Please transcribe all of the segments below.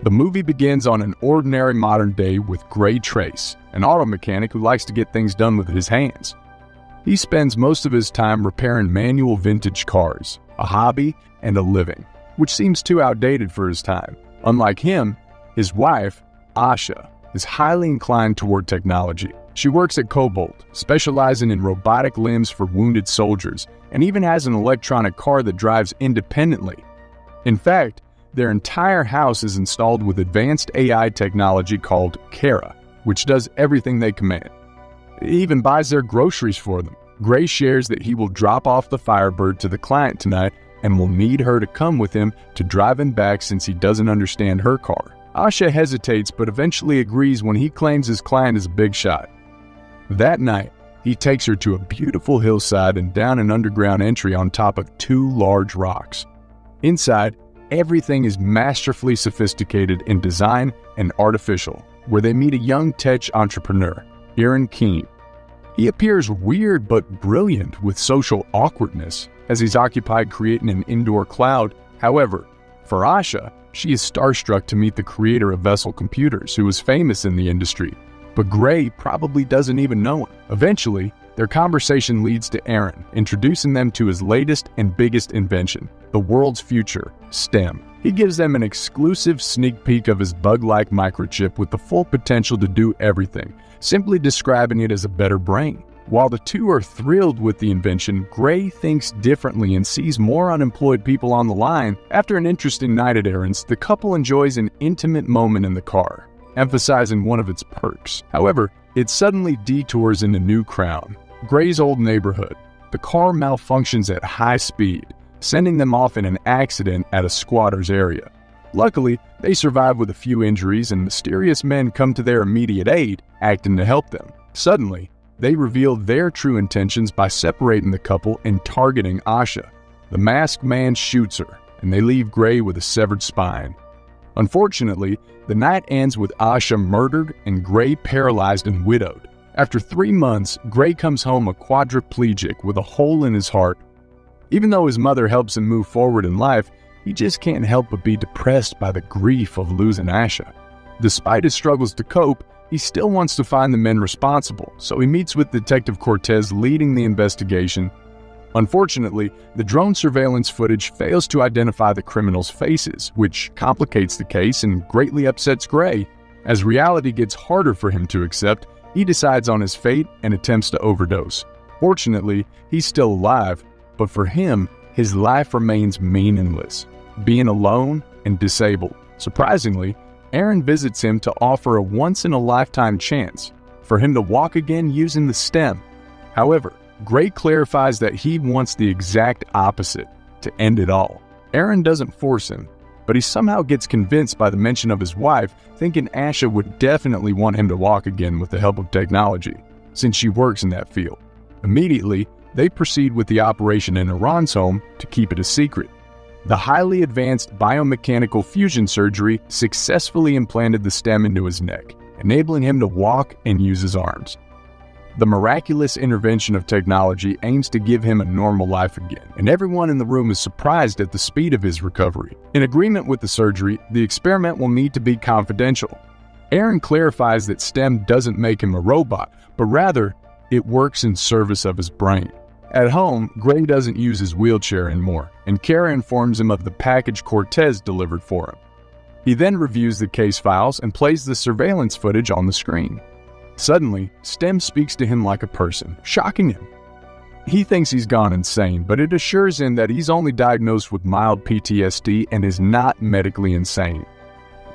The movie begins on an ordinary modern day with Gray Trace, an auto mechanic who likes to get things done with his hands. He spends most of his time repairing manual vintage cars, a hobby and a living, which seems too outdated for his time. Unlike him, his wife, Asha, is highly inclined toward technology. She works at Cobalt, specializing in robotic limbs for wounded soldiers, and even has an electronic car that drives independently. In fact, their entire house is installed with advanced AI technology called Kara, which does everything they command. It even buys their groceries for them. Gray shares that he will drop off the Firebird to the client tonight and will need her to come with him to drive him back since he doesn't understand her car. Asha hesitates but eventually agrees when he claims his client is a big shot. That night, he takes her to a beautiful hillside and down an underground entry on top of two large rocks. Inside, everything is masterfully sophisticated in design and artificial, where they meet a young tech entrepreneur, Aaron Keene. He appears weird but brilliant with social awkwardness, as he's occupied creating an indoor cloud. However, for Asha, she is starstruck to meet the creator of Vessel Computers, who is famous in the industry, but Gray probably doesn't even know him. Eventually, their conversation leads to Aaron, introducing them to his latest and biggest invention, the world's future, STEM. He gives them an exclusive sneak peek of his bug-like microchip with the full potential to do everything, simply describing it as a better brain. While the two are thrilled with the invention, Gray thinks differently and sees more unemployed people on the line. After an interesting night at Aaron's, the couple enjoys an intimate moment in the car, emphasizing one of its perks. However, it suddenly detours into New Crown, Gray's old neighborhood. The car malfunctions at high speed, sending them off in an accident at a squatter's area. Luckily, they survive with a few injuries and mysterious men come to their immediate aid, acting to help them. Suddenly, they reveal their true intentions by separating the couple and targeting Asha. The masked man shoots her, and they leave Gray with a severed spine. Unfortunately, the night ends with Asha murdered and Gray paralyzed and widowed. After 3 months, Gray comes home a quadriplegic with a hole in his heart. Even though his mother helps him move forward in life, he just can't help but be depressed by the grief of losing Asha. Despite his struggles to cope, he still wants to find the men responsible, so he meets with Detective Cortez leading the investigation. Unfortunately, the drone surveillance footage fails to identify the criminals' faces, which complicates the case and greatly upsets Gray. As reality gets harder for him to accept, he decides on his fate and attempts to overdose. Fortunately, he's still alive, but for him, his life remains meaningless, being alone and disabled. Surprisingly, Aaron visits him to offer a once-in-a-lifetime chance for him to walk again using the STEM. However, Gray clarifies that he wants the exact opposite, to end it all. Aaron doesn't force him, but he somehow gets convinced by the mention of his wife, thinking Asha would definitely want him to walk again with the help of technology, since she works in that field. Immediately, they proceed with the operation in Iran's home to keep it a secret. The highly advanced biomechanical fusion surgery successfully implanted the stem into his neck, enabling him to walk and use his arms. The miraculous intervention of technology aims to give him a normal life again, and everyone in the room is surprised at the speed of his recovery. In agreement with the surgery, the experiment will need to be confidential. Aaron clarifies that STEM doesn't make him a robot, but rather, it works in service of his brain. At home, Gray doesn't use his wheelchair anymore, and Kara informs him of the package Cortez delivered for him. He then reviews the case files and plays the surveillance footage on the screen. Suddenly, STEM speaks to him like a person, shocking him. He thinks he's gone insane, but it assures him that he's only diagnosed with mild PTSD and is not medically insane.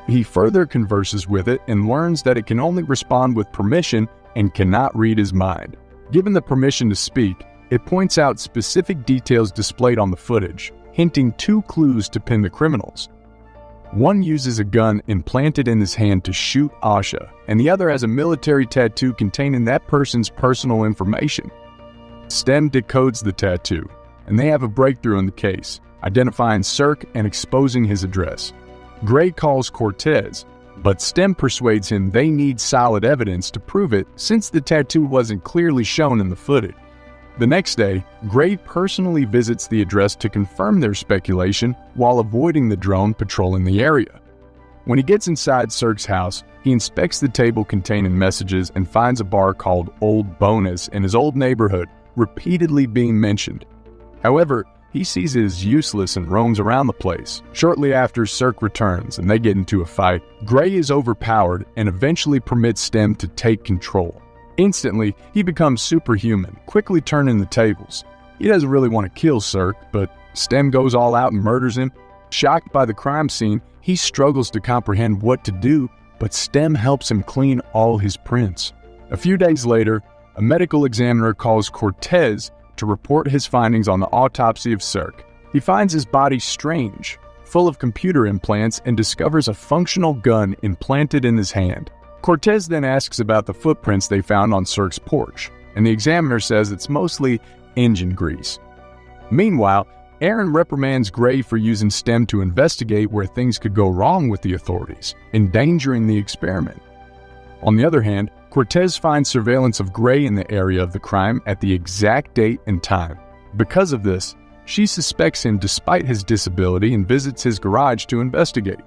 He further converses with it and learns that it can only respond with permission and cannot read his mind. Given the permission to speak, it points out specific details displayed on the footage, hinting 2 clues to pin the criminals. One uses a gun implanted in his hand to shoot Asha, and the other has a military tattoo containing that person's personal information. STEM decodes the tattoo, and they have a breakthrough in the case, identifying Cirque and exposing his address. Gray calls Cortez, but STEM persuades him they need solid evidence to prove it since the tattoo wasn't clearly shown in the footage. The next day, Gray personally visits the address to confirm their speculation while avoiding the drone patrolling the area. When he gets inside Cirque's house, he inspects the table containing messages and finds a bar called Old Bonus in his old neighborhood, repeatedly being mentioned. However, he sees it as useless and roams around the place. Shortly after, Cirque returns and they get into a fight. Gray is overpowered and eventually permits Stem to take control. Instantly, he becomes superhuman, quickly turning the tables. He doesn't really want to kill Cirque, but Stem goes all out and murders him. Shocked by the crime scene, he struggles to comprehend what to do, but Stem helps him clean all his prints. A few days later, a medical examiner calls Cortez to report his findings on the autopsy of Cirque. He finds his body strange, full of computer implants, and discovers a functional gun implanted in his hand. Cortez then asks about the footprints they found on Cirque's porch, and the examiner says it's mostly engine grease. Meanwhile, Aaron reprimands Gray for using Stem to investigate where things could go wrong with the authorities, endangering the experiment. On the other hand, Cortez finds surveillance of Gray in the area of the crime at the exact date and time. Because of this, she suspects him despite his disability and visits his garage to investigate.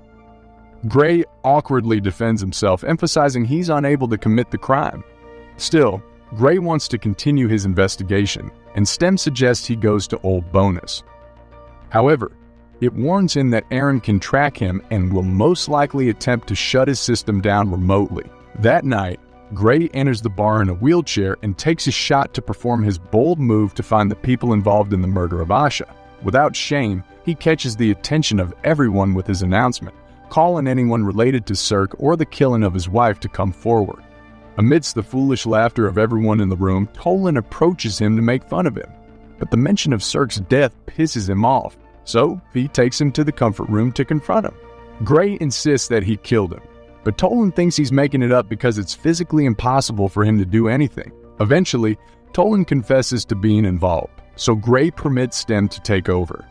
Gray awkwardly defends himself, emphasizing he's unable to commit the crime. Still, Gray wants to continue his investigation, and Stem suggests he goes to Old Bonus. However, it warns him that Aaron can track him and will most likely attempt to shut his system down remotely. That night, Gray enters the bar in a wheelchair and takes a shot to perform his bold move to find the people involved in the murder of Asha. Without shame, he catches the attention of everyone with his announcement, calling anyone related to Cirque or the killing of his wife to come forward. Amidst the foolish laughter of everyone in the room, Tolan approaches him to make fun of him. But the mention of Cirque's death pisses him off, so he takes him to the comfort room to confront him. Gray insists that he killed him, but Tolan thinks he's making it up because it's physically impossible for him to do anything. Eventually, Tolan confesses to being involved, so Gray permits Stem to take over.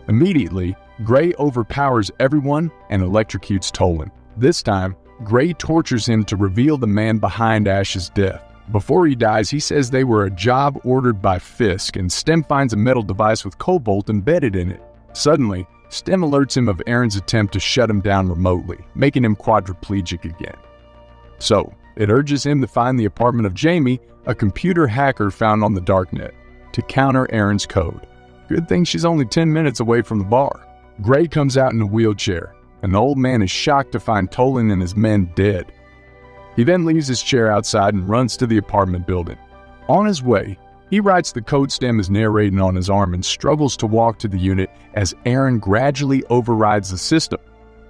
Immediately, Gray overpowers everyone and electrocutes Tolan. This time, Gray tortures him to reveal the man behind Ash's death. Before he dies, he says they were a job ordered by Fisk, and Stem finds a metal device with cobalt embedded in it. Suddenly, Stem alerts him of Aaron's attempt to shut him down remotely, making him quadriplegic again. So, it urges him to find the apartment of Jamie, a computer hacker found on the darknet, to counter Aaron's code. Good thing she's only 10 minutes away from the bar. Gray comes out in a wheelchair, and the old man is shocked to find Tolan and his men dead. He then leaves his chair outside and runs to the apartment building. On his way, he writes the code Stem is narrating on his arm and struggles to walk to the unit as Aaron gradually overrides the system.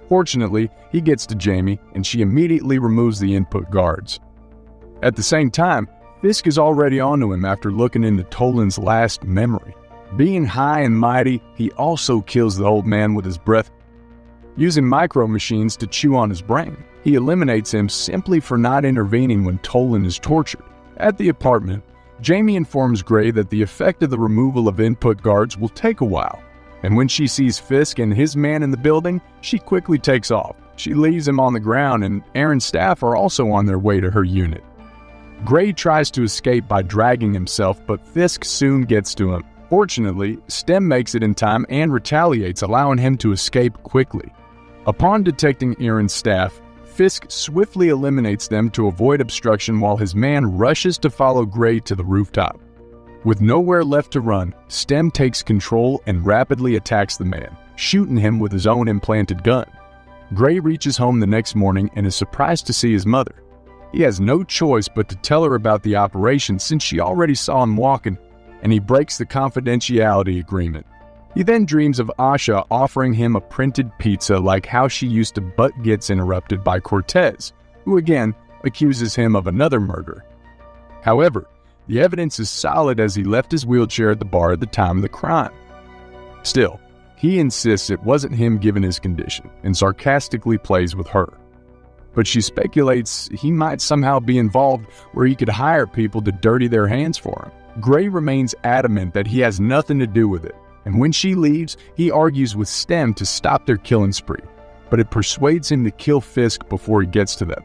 Fortunately, he gets to Jamie and she immediately removes the input guards. At the same time, Fisk is already onto him after looking into Tolan's last memory. Being high and mighty, he also kills the old man with his breath, using micro machines to chew on his brain. He eliminates him simply for not intervening when Tolan is tortured. At the apartment, Jamie informs Gray that the effect of the removal of input guards will take a while, and when she sees Fisk and his man in the building, she quickly takes off. She leaves him on the ground, and Aaron's staff are also on their way to her unit. Gray tries to escape by dragging himself, but Fisk soon gets to him. Fortunately, Stem makes it in time and retaliates, allowing him to escape quickly. Upon detecting Aaron's staff, Fisk swiftly eliminates them to avoid obstruction while his man rushes to follow Gray to the rooftop. With nowhere left to run, Stem takes control and rapidly attacks the man, shooting him with his own implanted gun. Gray reaches home the next morning and is surprised to see his mother. He has no choice but to tell her about the operation since she already saw him walking, and he breaks the confidentiality agreement. He then dreams of Asha offering him a printed pizza like how she used to, but gets interrupted by Cortez, who again accuses him of another murder. However, the evidence is solid as he left his wheelchair at the bar at the time of the crime. Still, he insists it wasn't him given his condition and sarcastically plays with her. But she speculates he might somehow be involved where he could hire people to dirty their hands for him. Gray remains adamant that he has nothing to do with it, and when she leaves, he argues with Stem to stop their killing spree, but it persuades him to kill Fisk before he gets to them.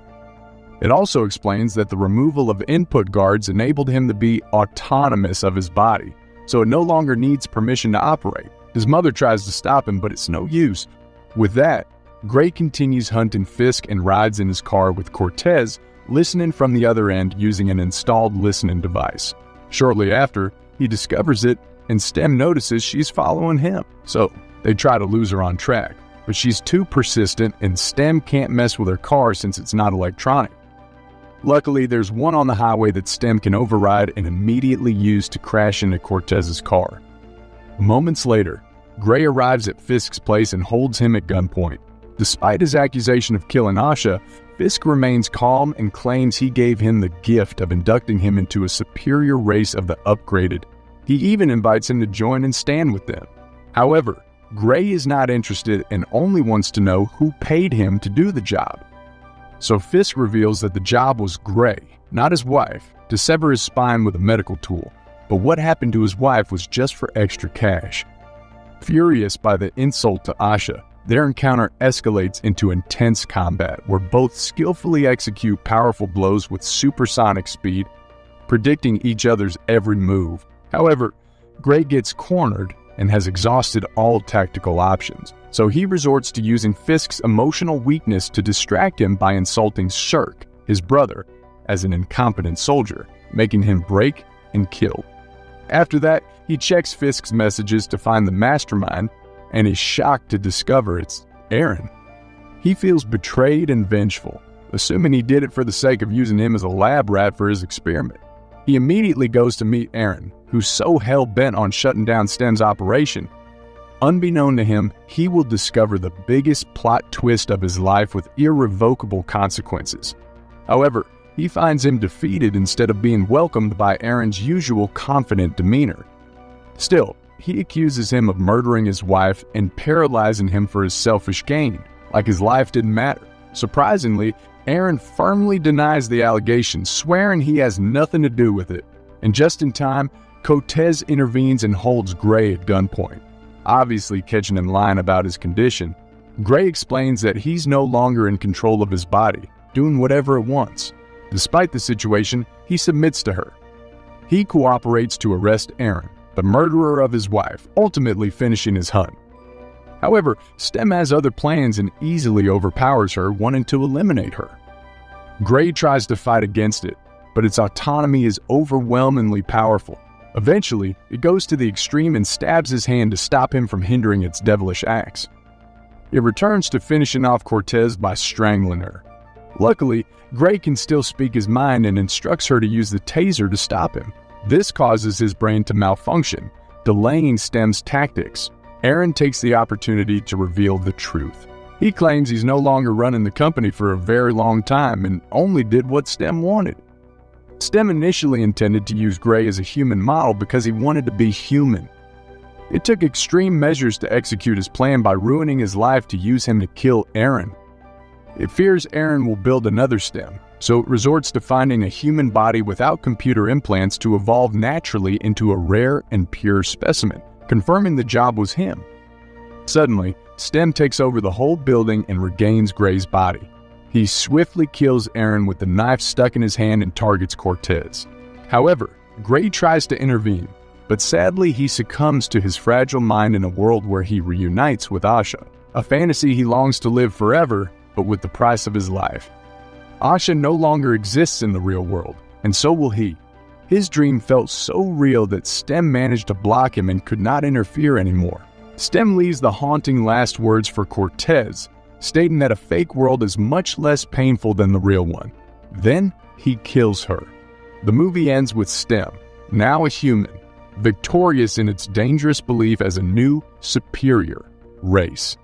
It also explains that the removal of input guards enabled him to be autonomous of his body, so it no longer needs permission to operate. His mother tries to stop him, but it's no use. With that, Gray continues hunting Fisk and rides in his car with Cortez, listening from the other end using an installed listening device. Shortly after, he discovers it, and Stem notices she's following him. So, they try to lose her on track, but she's too persistent and Stem can't mess with her car since it's not electronic. Luckily, there's one on the highway that Stem can override and immediately use to crash into Cortez's car. Moments later, Gray arrives at Fisk's place and holds him at gunpoint. Despite his accusation of killing Asha, Fisk remains calm and claims he gave him the gift of inducting him into a superior race of the upgraded. He even invites him to join and stand with them. However, Gray is not interested and only wants to know who paid him to do the job. So Fisk reveals that the job was Gray, not his wife, to sever his spine with a medical tool. But what happened to his wife was just for extra cash. Furious by the insult to Asha, their encounter escalates into intense combat where both skillfully execute powerful blows with supersonic speed, predicting each other's every move. However, Gray gets cornered and has exhausted all tactical options, so he resorts to using Fisk's emotional weakness to distract him by insulting Shirk, his brother, as an incompetent soldier, making him break and kill. After that, he checks Fisk's messages to find the mastermind and is shocked to discover it's Aaron. He feels betrayed and vengeful, assuming he did it for the sake of using him as a lab rat for his experiment. He immediately goes to meet Aaron, who's so hell-bent on shutting down Stem's operation. Unbeknown to him, he will discover the biggest plot twist of his life with irrevocable consequences. However, he finds him defeated instead of being welcomed by Aaron's usual confident demeanor. Still, he accuses him of murdering his wife and paralyzing him for his selfish gain, like his life didn't matter. Surprisingly, Aaron firmly denies the allegation, swearing he has nothing to do with it. And just in time, Cortez intervenes and holds Gray at gunpoint. Obviously catching him lying about his condition, Gray explains that he's no longer in control of his body, doing whatever it wants. Despite the situation, he submits to her. He cooperates to arrest Aaron, the murderer of his wife, ultimately finishing his hunt. However, Stem has other plans and easily overpowers her, wanting to eliminate her. Gray tries to fight against it, but its autonomy is overwhelmingly powerful. Eventually, it goes to the extreme and stabs his hand to stop him from hindering its devilish acts. It returns to finishing off Cortez by strangling her. Luckily, Gray can still speak his mind and instructs her to use the taser to stop him. This causes his brain to malfunction, delaying Stem's tactics. Aaron takes the opportunity to reveal the truth. He claims he's no longer running the company for a very long time and only did what Stem wanted. Stem initially intended to use Gray as a human model because he wanted to be human. It took extreme measures to execute his plan by ruining his life to use him to kill Aaron. It fears Aaron will build another Stem, so it resorts to finding a human body without computer implants to evolve naturally into a rare and pure specimen, confirming the job was him. Suddenly, Stem takes over the whole building and regains Gray's body. He swiftly kills Aaron with the knife stuck in his hand and targets Cortez. However, Gray tries to intervene, but sadly he succumbs to his fragile mind in a world where he reunites with Asha, a fantasy he longs to live forever, but with the price of his life. Asha no longer exists in the real world, and so will he. His dream felt so real that Stem managed to block him and could not interfere anymore. Stem leaves the haunting last words for Cortez, stating that a fake world is much less painful than the real one. Then, he kills her. The movie ends with Stem, now a human, victorious in its dangerous belief as a new, superior race.